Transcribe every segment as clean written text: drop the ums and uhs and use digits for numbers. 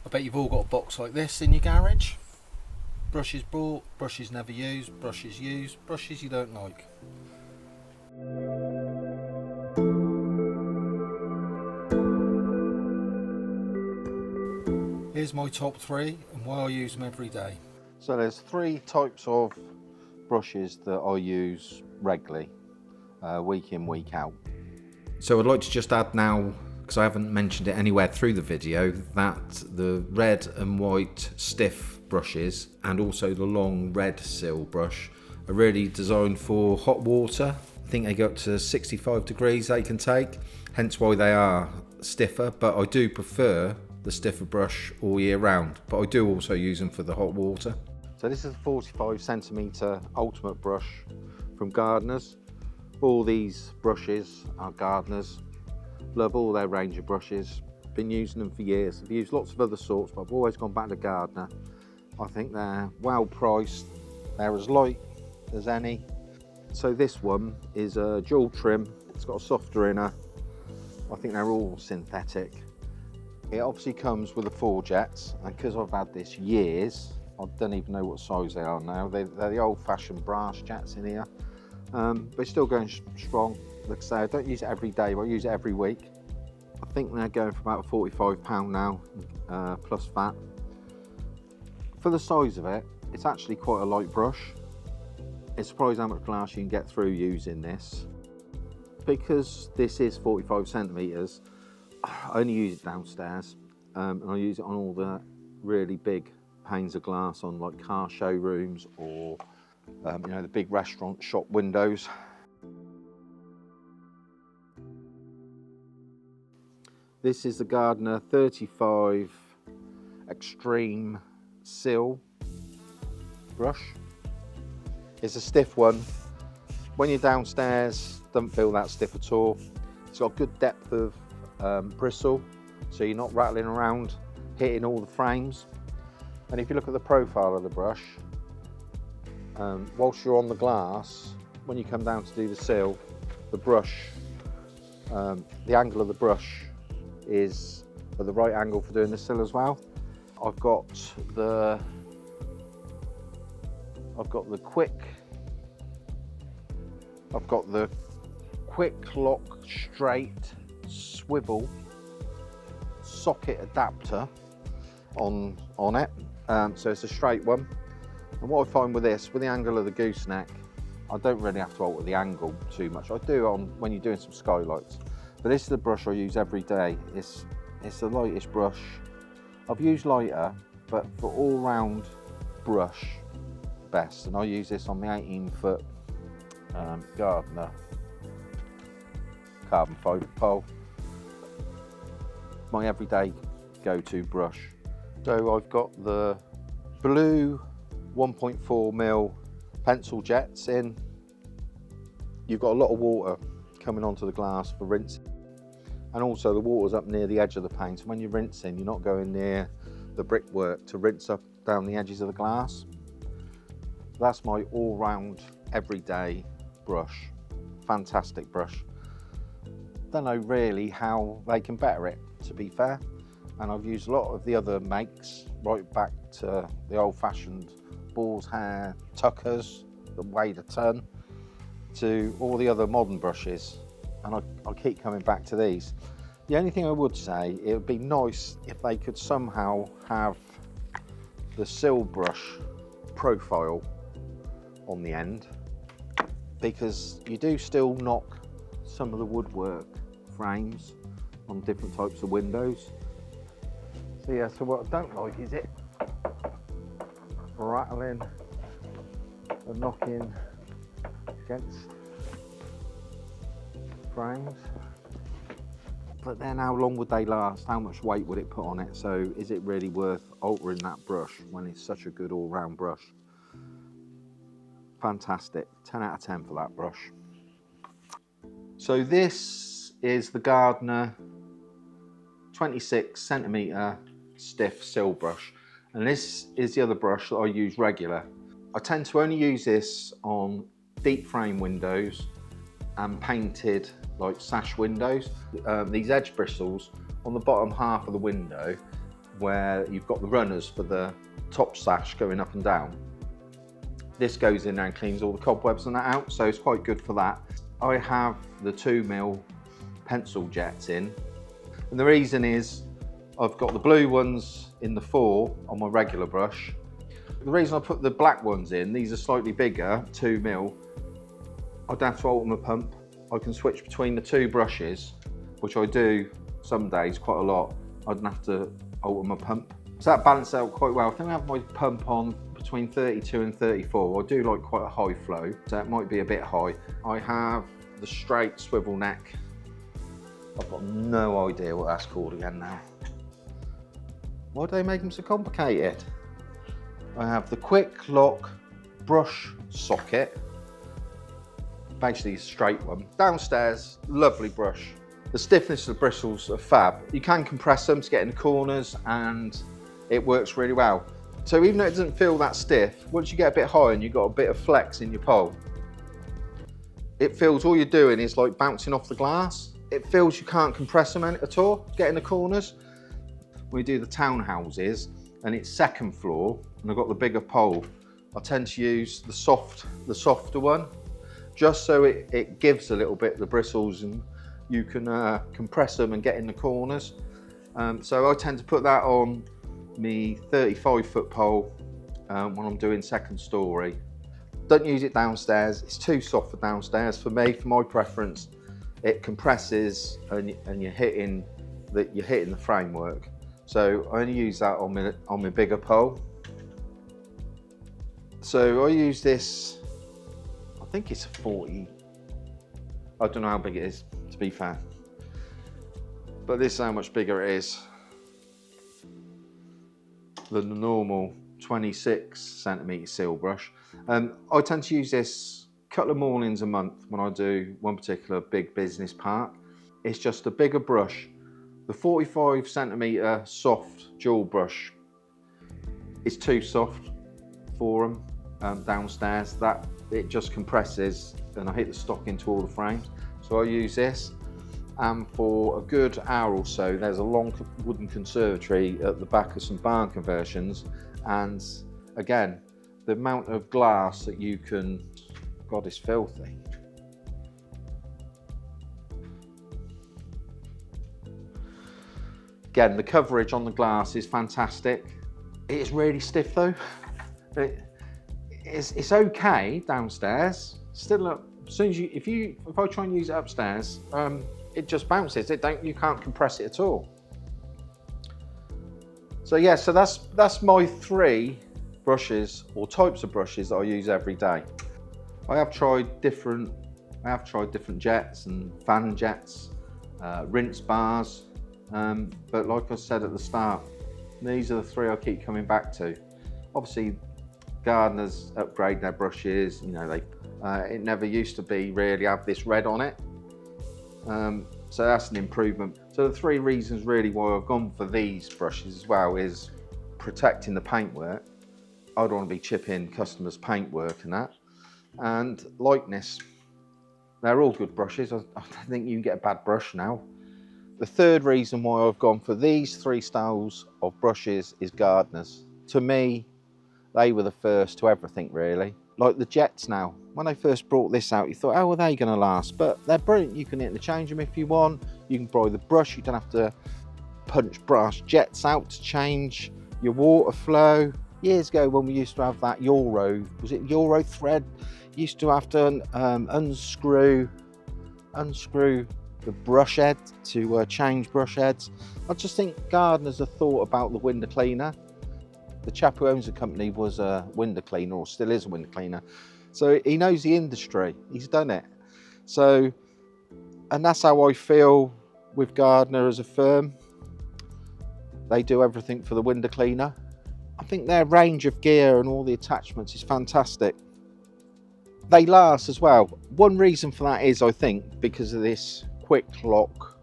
I bet you've all got a box like this in your garage. Brushes bought, brushes never used, brushes used, brushes you don't like. Here's my top 3 and why I use them every day. So there's 3 types of brushes that I use regularly, week in, week out. So I'd like to just add now, because I haven't mentioned it anywhere through the video, that the red and white stiff brushes and also the long red sill brush are really designed for hot water. I think they go up to 65 degrees they can take, hence why they are stiffer, but I do prefer the stiffer brush all year round, but I do also use them for the hot water. So this is a 45cm Ultimate brush from Gardeners. All these brushes are Gardeners. Love all their range of brushes. Been using them for years. I've used lots of other sorts, but I've always gone back to Gardener. I think they're well priced. They're as light as any. So this one is a dual trim. It's got a softer inner. I think they're all synthetic. It obviously comes with the 4 jets, and because I've had this years, I don't even know what size they are now. They're the old-fashioned brass jets in here, but it's still going strong. Like I say, I don't use it every day, but I use it every week. I think they're going for about £45 now, plus VAT. For the size of it, it's actually quite a light brush. It's surprising how much glass you can get through using this. Because this is 45cm, I only use it downstairs, and I use it on all the really big panes of glass on like car showrooms or you know, the big restaurant shop windows. This is the Gardener 35 Extreme Sill brush. It's a stiff one. When you're downstairs, doesn't feel that stiff at all. It's got good depth of bristle, so you're not rattling around, hitting all the frames. And if you look at the profile of the brush, whilst you're on the glass, when you come down to do the sill, the brush, the angle of the brush is at the right angle for doing the sill as well. I've got the quick lock straight swivel socket adapter on it, so it's a straight one. And what I find with this, with the angle of the gooseneck, I don't really have to alter the angle too much. I do on when you're doing some skylights, but this is the brush I use every day. It's the lightest brush. I've used lighter, but for all-round brush, best. And I use this on the 18-foot Gardener carbon fibre pole. My everyday go-to brush. So I've got the blue 1.4mm pencil jets in. You've got a lot of water coming onto the glass for rinsing, and also the water's up near the edge of the pane, so when you're rinsing, you're not going near the brickwork to rinse up down the edges of the glass. That's my all-round everyday brush. Fantastic brush. Don't know really how they can better it, to be fair. And I've used a lot of the other makes, right back to the old-fashioned boar's hair tuckers that weighed a ton, to all the other modern brushes, and I keep coming back to these. The only thing I would say, it would be nice if they could somehow have the sill brush profile on the end, because you do still knock some of the woodwork frames on different types of windows. So yeah, so what I don't like is it rattling and knocking against frames. But then how long would they last? How much weight would it put on it? So is it really worth altering that brush when it's such a good all-round brush? Fantastic, 10 out of 10 for that brush. So this is the Gardener 26cm stiff sill brush, and this is the other brush that I use regular. I tend to only use this on deep frame windows and painted like sash windows. These edge bristles on the bottom half of the window, where you've got the runners for the top sash going up and down. This goes in there and cleans all the cobwebs and that out, so it's quite good for that. I have the 2mm pencil jets in, and the reason is I've got the blue ones in the 4 on my regular brush. The reason I put the black ones in, these are slightly bigger, 2mm, I don't have to alter my pump. I can switch between the 2 brushes, which I do some days quite a lot. I don't have to alter my pump. So that balances out quite well. I think I have my pump on between 32 and 34. I do like quite a high flow, so it might be a bit high. I have the straight swivel neck. I've got no idea what that's called again now. Why do they make them so complicated? I have the quick lock brush socket, basically a straight one. Downstairs, lovely brush. The stiffness of the bristles are fab. You can compress them to get in the corners and it works really well. So even though it doesn't feel that stiff, once you get a bit higher and you've got a bit of flex in your pole, it feels all you're doing is like bouncing off the glass. It feels you can't compress them at all, get in the corners. We do the townhouses and it's 2nd floor and I've got the bigger pole. I tend to use the softer one, just so it gives a little bit the bristles and you can compress them and get in the corners. So I tend to put that on me 35-foot pole when I'm doing 2nd story. Don't use it downstairs, it's too soft for downstairs for me, for my preference. It compresses and you're hitting the framework. So I only use that on my bigger pole. So I use this, I think it's a 40, I don't know how big it is, to be fair. But this is how much bigger it is than the normal 26cm seal brush. I tend to use this a couple of mornings a month when I do one particular big business part. It's just a bigger brush. The 45cm soft dual brush is too soft for them downstairs. That it just compresses and I hit the stock into all the frames. So I use this, and for a good hour or so there's a long wooden conservatory at the back of some barn conversions, and again the amount of glass that you can, God, it's filthy. Again, the coverage on the glass is fantastic. It is really stiff though. It's okay downstairs. Still, as soon as if I try and use it upstairs, it just bounces. You can't compress it at all. So yeah, so that's my 3 brushes or types of brushes that I use every day. I have tried different jets and fan jets, rinse bars. But like I said at the start, these are the 3 I keep coming back to. Obviously, gardeners upgrade their brushes. You know, it never used to be really have this red on it. So that's an improvement. So the 3 reasons really why I've gone for these brushes as well is protecting the paintwork. I don't want to be chipping customers' paintwork and that. And lightness. They're all good brushes. I don't think you can get a bad brush now. The 3rd reason why I've gone for these 3 styles of brushes is gardeners. To me, they were the first to everything really. Like the jets now. When they first brought this out, you thought, how are they going to last? But they're brilliant. You can interchange them if you want. You can borrow the brush. You don't have to punch brass jets out to change your water flow. Years ago when we used to have that Euro, was it Euro thread? You used to have to unscrew the brush head to change brush heads. I just think gardeners have thought about the window cleaner. The chap who owns the company was a window cleaner, or still is a window cleaner. So he knows the industry, he's done it. So, and that's how I feel with Gardner as a firm. They do everything for the window cleaner. I think their range of gear and all the attachments is fantastic. They last as well. One reason for that is, I think, because of this quick lock,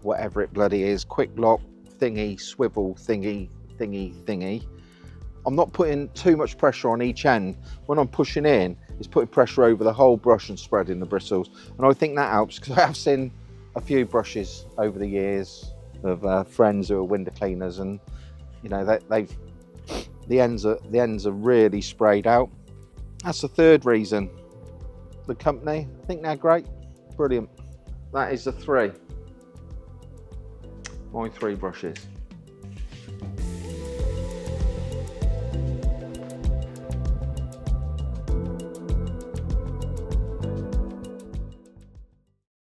whatever it bloody is, quick lock thingy, swivel thingy. I'm not putting too much pressure on each end. When I'm pushing in, it's putting pressure over the whole brush and spreading the bristles. And I think that helps, because I have seen a few brushes over the years of friends who are window cleaners, and you know the ends are really sprayed out. That's the third reason. The company, I think they're great, brilliant. That is my 3 brushes.